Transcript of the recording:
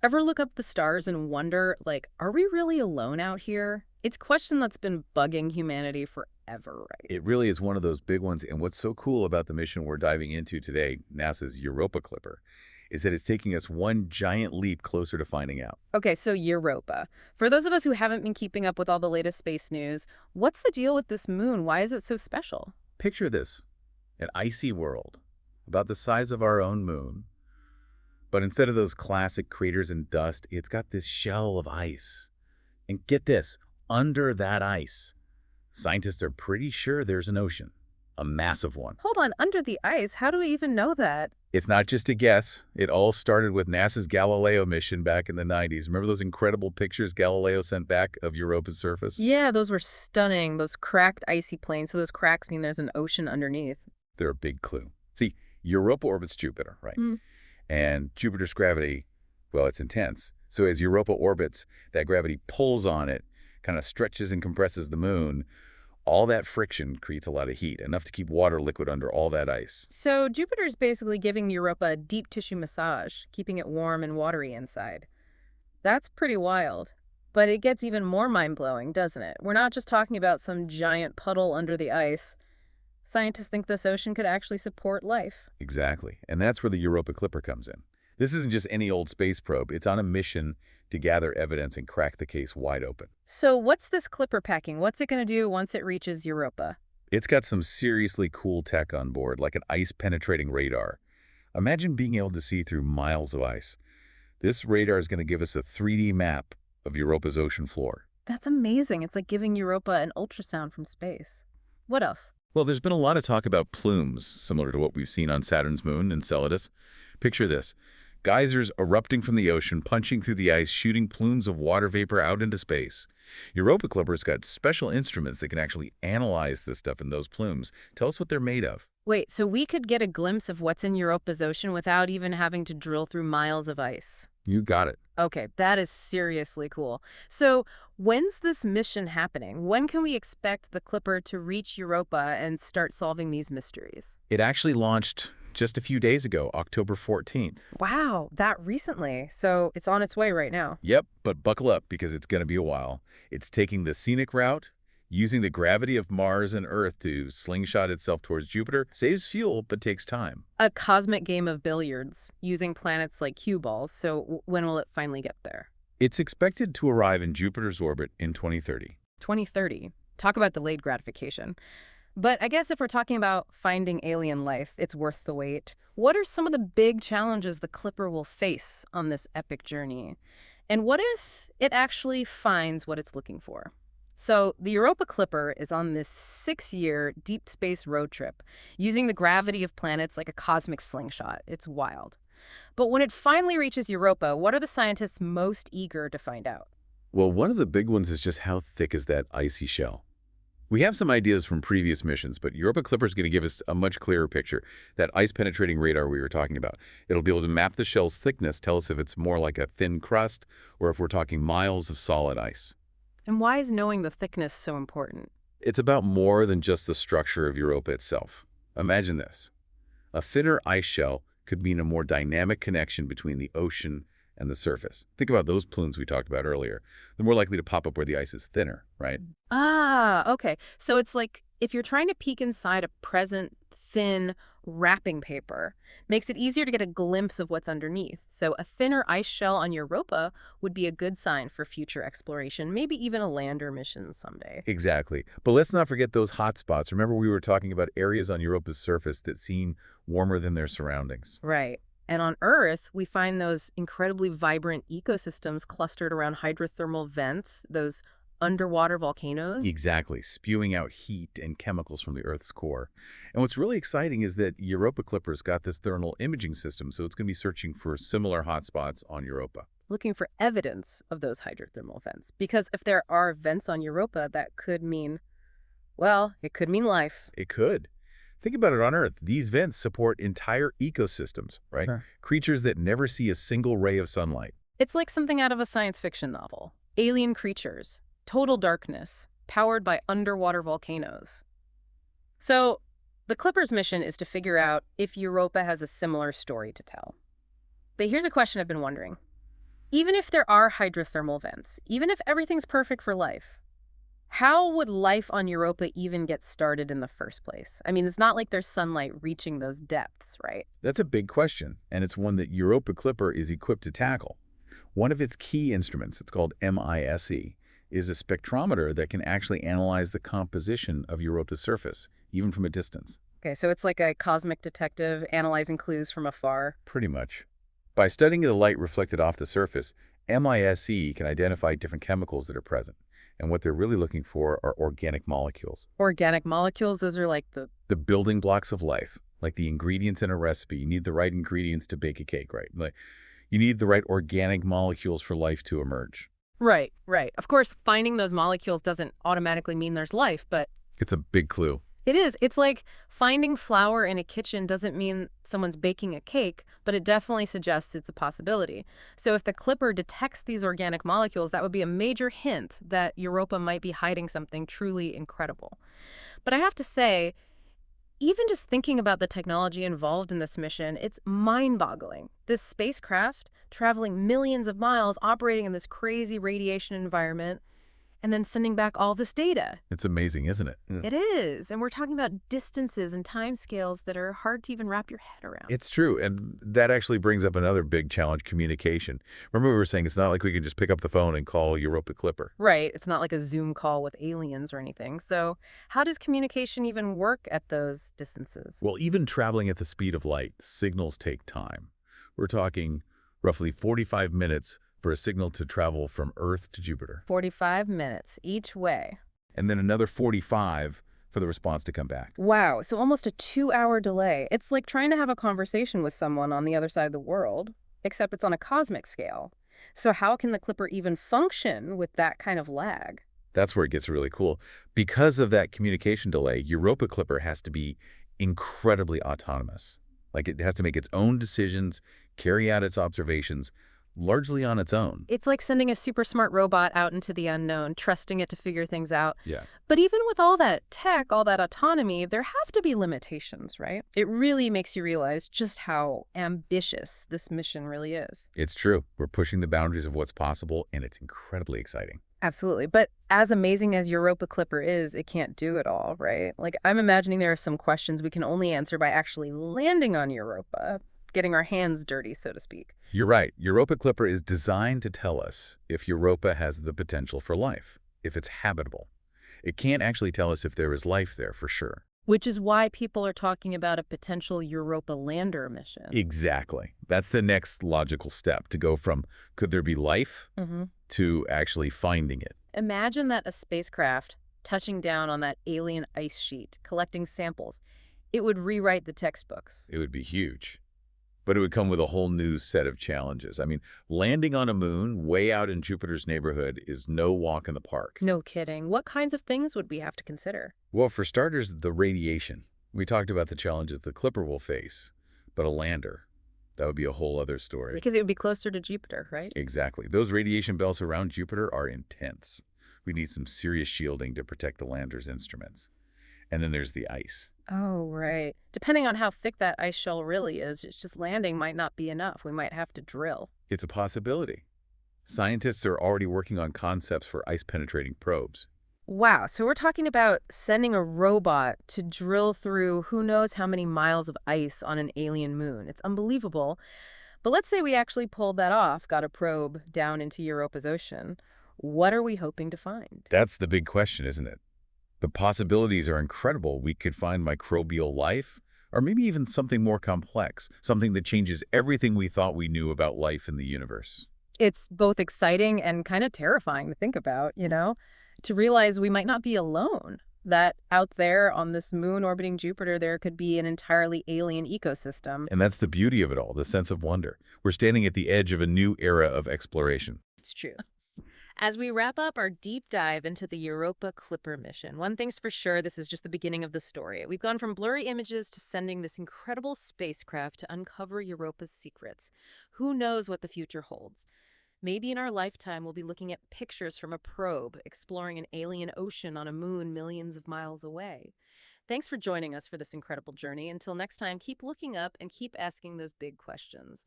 Ever look up the stars and wonder, like, are we really alone out here? It's a question that's been bugging humanity forever, right? It really is one of those big ones. And what's so cool about the mission we're diving into today, NASA's Europa Clipper, is that it's taking us one giant leap closer to finding out. Okay, so Europa. For those of us who haven't been keeping up with all the latest space news, what's the deal with this moon? Why is it so special? Picture this, an icy world, about the size of our own moon. But instead of those classic craters and dust, it's got this shell of ice. And get this, under that ice, scientists are pretty sure there's an ocean, a massive one. Hold on, under the ice? How do we even know that? It's not just a guess. It all started with NASA's Galileo mission back in the 90s. Remember those incredible pictures Galileo sent back of Europa's surface? Yeah, those were stunning. Those cracked icy plains. So those cracks mean there's an ocean underneath. They're a big clue. See, Europa orbits Jupiter, right? Mm. And Jupiter's gravity, well, it's intense. So as Europa orbits, that gravity pulls on it, kind of stretches and compresses the moon. All that friction creates a lot of heat, enough to keep water liquid under all that ice. So Jupiter's basically giving Europa a deep tissue massage, keeping it warm and watery inside. That's pretty wild. But it gets even more mind-blowing, doesn't it? We're not just talking about some giant puddle under the ice. Scientists think this ocean could actually support life. Exactly. And that's where the Europa Clipper comes in. This isn't just any old space probe. It's on a mission to gather evidence and crack the case wide open. So what's this Clipper packing? What's it going to do once it reaches Europa? It's got some seriously cool tech on board, like an ice-penetrating radar. Imagine being able to see through miles of ice. This radar is going to give us a 3D map of Europa's ocean floor. That's amazing. It's like giving Europa an ultrasound from space. What else? Well, there's been a lot of talk about plumes, similar to what we've seen on Saturn's moon, Enceladus. Picture this. Geysers erupting from the ocean, punching through the ice, shooting plumes of water vapor out into space. Europa Clipper's got special instruments that can actually analyze this stuff in those plumes. Tell us what they're made of. Wait, so we could get a glimpse of what's in Europa's ocean without even having to drill through miles of ice. You got it. Okay, that is seriously cool. So when's this mission happening? When can we expect the Clipper to reach Europa and start solving these mysteries? It actually launched just a few days ago, October 14th. Wow, that recently. So it's on its way right now. Yep, but buckle up because it's going to be a while. It's taking the scenic route, using the gravity of Mars and Earth to slingshot itself towards Jupiter. Saves fuel, but takes time. A cosmic game of billiards using planets like cue balls. So when will it finally get there? It's expected to arrive in Jupiter's orbit in 2030. 2030. Talk about delayed gratification. But I guess if we're talking about finding alien life, it's worth the wait. What are some of the big challenges the Clipper will face on this epic journey? And what if it actually finds what it's looking for? So the Europa Clipper is on this 6-year deep space road trip, using the gravity of planets like a cosmic slingshot. It's wild. But when it finally reaches Europa, what are the scientists most eager to find out? Well, one of the big ones is just how thick is that icy shell. We have some ideas from previous missions, but Europa Clipper is going to give us a much clearer picture. That ice-penetrating radar we were talking about. It'll be able to map the shell's thickness, tell us if it's more like a thin crust or if we're talking miles of solid ice. And why is knowing the thickness so important? It's about more than just the structure of Europa itself. Imagine this. A thinner ice shell could mean a more dynamic connection between the ocean and the surface. Think about those plumes we talked about earlier. They're more likely to pop up where the ice is thinner, right? Ah, okay. So it's like if you're trying to peek inside a present thin wrapping paper, makes it easier to get a glimpse of what's underneath. So a thinner ice shell on Europa would be a good sign for future exploration, maybe even a lander mission someday. Exactly. But let's not forget those hot spots. Remember we were talking about areas on Europa's surface that seem warmer than their surroundings. Right. And on Earth, we find those incredibly vibrant ecosystems clustered around hydrothermal vents, those underwater volcanoes. Exactly, spewing out heat and chemicals from the Earth's core. And what's really exciting is that Europa Clipper's got this thermal imaging system, so it's going to be searching for similar hotspots on Europa. Looking for evidence of those hydrothermal vents. Because if there are vents on Europa, that could mean, well, it could mean life. It could. Think about it on Earth. These vents support entire ecosystems, right? Sure. Creatures that never see a single ray of sunlight. It's like something out of a science fiction novel. Alien creatures, total darkness, powered by underwater volcanoes. So the Clipper's mission is to figure out if Europa has a similar story to tell. But here's a question I've been wondering. Even if there are hydrothermal vents, even if everything's perfect for life, how would life on Europa even get started in the first place? I mean, it's not like there's sunlight reaching those depths, right? That's a big question, and it's one that Europa Clipper is equipped to tackle. One of its key instruments, it's called MISE, is a spectrometer that can actually analyze the composition of Europa's surface, even from a distance. Okay, so it's like a cosmic detective analyzing clues from afar. Pretty much. By studying the light reflected off the surface, MISE can identify different chemicals that are present. And what they're really looking for are organic molecules, Organic molecules, those are like the building blocks of life, like the ingredients in a recipe. You need the right ingredients to bake a cake, right? Like, you need the right organic molecules for life to emerge. Right, right. Of course, finding those molecules doesn't automatically mean there's life, but It's a big clue. it is. It's like finding flour in a kitchen doesn't mean someone's baking a cake, but it definitely suggests it's a possibility. So if the Clipper detects these organic molecules, that would be a major hint that Europa might be hiding something truly incredible. But I have to say, even just thinking about the technology involved in this mission, it's mind-boggling. This spacecraft, traveling millions of miles, operating in this crazy radiation environment, and then sending back all this data. It's amazing, isn't it? It is. And we're talking about distances and timescales that are hard to even wrap your head around. It's true, and that actually brings up another big challenge, communication. Remember we were saying it's not like we can just pick up the phone and call Europa Clipper. Right. It's not like a Zoom call with aliens or anything. So how does communication even work at those distances? Well, even traveling at the speed of light, signals take time. We're talking roughly 45 minutes for a signal to travel from Earth to Jupiter, 45 minutes each way. and then another 45 for the response to come back. Wow. So almost a 2-hour delay. It's like trying to have a conversation with someone on the other side of the world, except it's on a cosmic scale. So how can the Clipper even function with that kind of lag? That's where it gets really cool. Because of that communication delay, Europa Clipper has to be incredibly autonomous. Like, it has to make its own decisions, carry out its observations, largely on its own. It's like sending a super smart robot out into the unknown, trusting it to figure things out. Yeah. But even with all that tech, all that autonomy, there have to be limitations, right? It really makes you realize just how ambitious this mission really is. It's true. We're pushing the boundaries of what's possible, and it's incredibly exciting. Absolutely. But as amazing as Europa Clipper is, it can't do it all, right? Like, I'm imagining there are some questions we can only answer by actually landing on Europa, getting our hands dirty, so to speak. You're right. Europa Clipper is designed to tell us if Europa has the potential for life, if it's habitable. It can't actually tell us if there is life there for sure. Which is why people are talking about a potential Europa lander mission. Exactly. That's the next logical step, to go from could there be life to actually finding it. Imagine that a spacecraft touching down on that alien ice sheet, collecting samples. It would rewrite the textbooks. It would be huge. But it would come with a whole new set of challenges. I mean, landing on a moon way out in Jupiter's neighborhood is no walk in the park. No kidding. What kinds of things would we have to consider? Well, for starters, the radiation. We talked about the challenges the Clipper will face, but a lander, that would be a whole other story. Because it would be closer to Jupiter, right? Exactly. Those radiation belts around Jupiter are intense. We need some serious shielding to protect the lander's instruments. And then there's the ice. Oh, right. Depending on how thick that ice shell really is, it's just landing might not be enough. We might have to drill. It's a possibility. Scientists are already working on concepts for ice-penetrating probes. Wow, so we're talking about sending a robot to drill through who knows how many miles of ice on an alien moon. It's unbelievable. But let's say we actually pulled that off, got a probe down into Europa's ocean. What are we hoping to find? That's the big question, isn't it? The possibilities are incredible. We could find microbial life, or maybe even something more complex, something that changes everything we thought we knew about life in the universe. It's both exciting and kind of terrifying to think about, you know? To realize we might not be alone, that out there on this moon orbiting Jupiter, there could be an entirely alien ecosystem. And that's the beauty of it all, the sense of wonder. We're standing at the edge of a new era of exploration. It's true. As we wrap up our deep dive into the Europa Clipper mission, one thing's for sure, this is just the beginning of the story. We've gone from blurry images to sending this incredible spacecraft to uncover Europa's secrets. Who knows what the future holds? Maybe in our lifetime, we'll be looking at pictures from a probe, exploring an alien ocean on a moon millions of miles away. Thanks for joining us for this incredible journey. Until next time, keep looking up and keep asking those big questions.